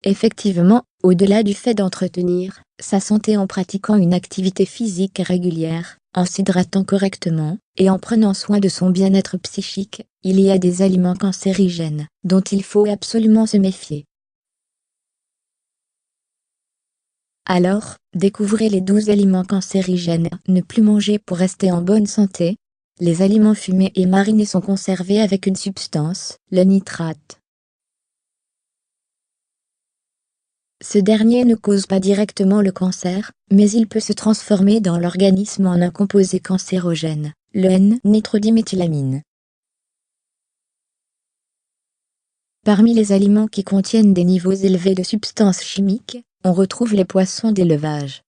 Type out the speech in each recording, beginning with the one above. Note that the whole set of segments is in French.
Effectivement, au-delà du fait d'entretenir sa santé en pratiquant une activité physique régulière, en s'hydratant correctement, et en prenant soin de son bien-être psychique, il y a des aliments cancérigènes, dont il faut absolument se méfier. Alors, découvrez les 12 aliments cancérigènes à ne plus manger pour rester en bonne santé. Les aliments fumés et marinés sont conservés avec une substance, le nitrate. Ce dernier ne cause pas directement le cancer, mais il peut se transformer dans l'organisme en un composé cancérogène, le N-nitrodiméthylamine. Parmi les aliments qui contiennent des niveaux élevés de substances chimiques, on retrouve les poissons d'élevage.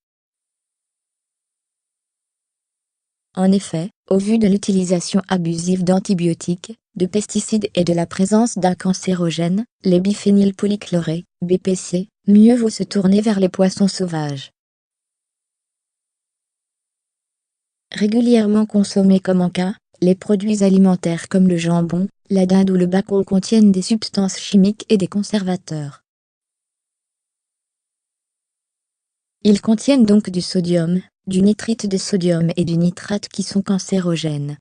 En effet, au vu de l'utilisation abusive d'antibiotiques, de pesticides et de la présence d'un cancérogène, les biphénylpolychlorés, BPC, mieux vaut se tourner vers les poissons sauvages. Régulièrement consommés comme en cas, les produits alimentaires comme le jambon, la dinde ou le bacon contiennent des substances chimiques et des conservateurs. Ils contiennent donc du sodium, du nitrite de sodium et du nitrate qui sont cancérogènes.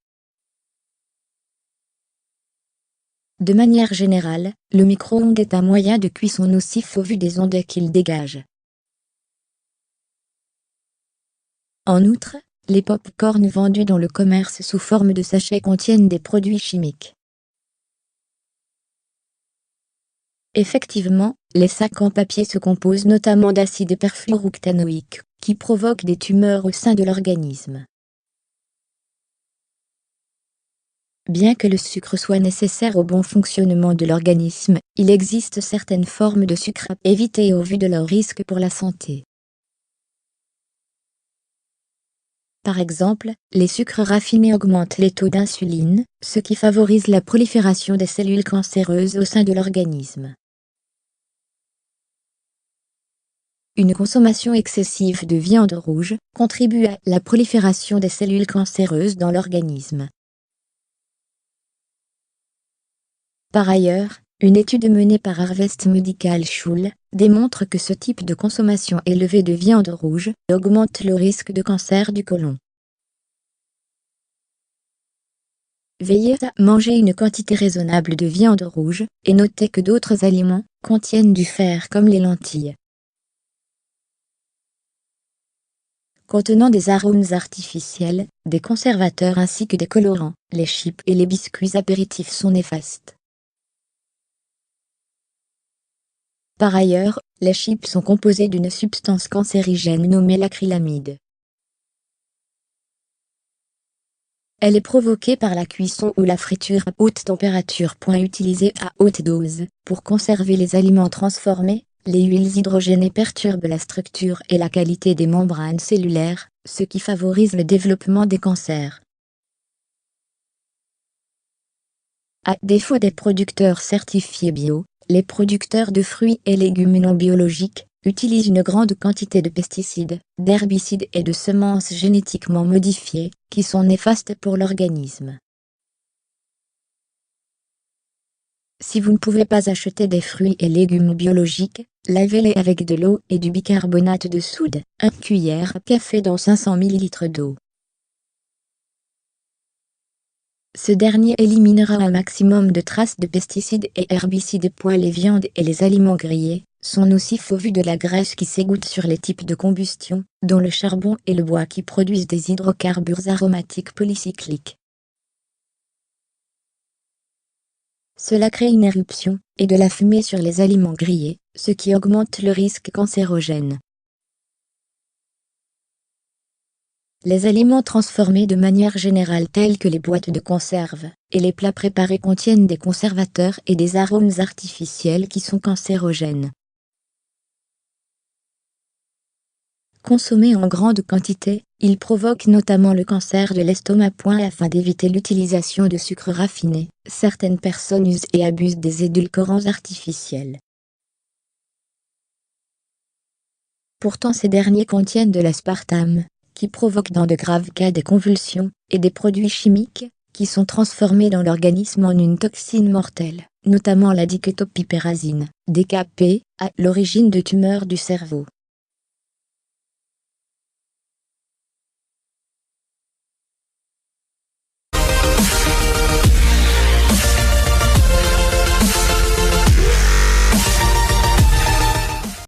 De manière générale, le micro-ondes est un moyen de cuisson nocif au vu des ondes qu'il dégage. En outre, les pop-corn vendus dans le commerce sous forme de sachets contiennent des produits chimiques. Effectivement, les sacs en papier se composent notamment d'acide perfluorooctanoïque, qui provoquent des tumeurs au sein de l'organisme. Bien que le sucre soit nécessaire au bon fonctionnement de l'organisme, il existe certaines formes de sucre à éviter au vu de leurs risques pour la santé. Par exemple, les sucres raffinés augmentent les taux d'insuline, ce qui favorise la prolifération des cellules cancéreuses au sein de l'organisme. Une consommation excessive de viande rouge contribue à la prolifération des cellules cancéreuses dans l'organisme. Par ailleurs, une étude menée par Harvest Medical School démontre que ce type de consommation élevée de viande rouge augmente le risque de cancer du côlon. Veillez à manger une quantité raisonnable de viande rouge, et notez que d'autres aliments contiennent du fer comme les lentilles. Contenant des arômes artificiels, des conservateurs ainsi que des colorants, les chips et les biscuits apéritifs sont néfastes. Par ailleurs, les chips sont composées d'une substance cancérigène nommée l'acrylamide. Elle est provoquée par la cuisson ou la friture à haute température. Utilisée à haute dose, pour conserver les aliments transformés, les huiles hydrogénées perturbent la structure et la qualité des membranes cellulaires, ce qui favorise le développement des cancers. À défaut des producteurs certifiés bio, les producteurs de fruits et légumes non biologiques utilisent une grande quantité de pesticides, d'herbicides et de semences génétiquement modifiées, qui sont néfastes pour l'organisme. Si vous ne pouvez pas acheter des fruits et légumes biologiques, lavez-les avec de l'eau et du bicarbonate de soude, 1 cuillère à café dans 500 ml d'eau. Ce dernier éliminera un maximum de traces de pesticides et herbicides. Les viandes et les aliments grillés sont nocifs au vu de la graisse qui s'égoutte sur les types de combustion, dont le charbon et le bois qui produisent des hydrocarbures aromatiques polycycliques. Cela crée une éruption et de la fumée sur les aliments grillés, ce qui augmente le risque cancérogène. Les aliments transformés de manière générale tels que les boîtes de conserve et les plats préparés contiennent des conservateurs et des arômes artificiels qui sont cancérogènes. Consommés en grande quantité, ils provoquent notamment le cancer de l'estomac. Afin d'éviter l'utilisation de sucres raffinés, certaines personnes usent et abusent des édulcorants artificiels. Pourtant ces derniers contiennent de l'aspartame, qui provoque dans de graves cas des convulsions, et des produits chimiques, qui sont transformés dans l'organisme en une toxine mortelle, notamment la diketopiperazine, DKP, à l'origine de tumeurs du cerveau.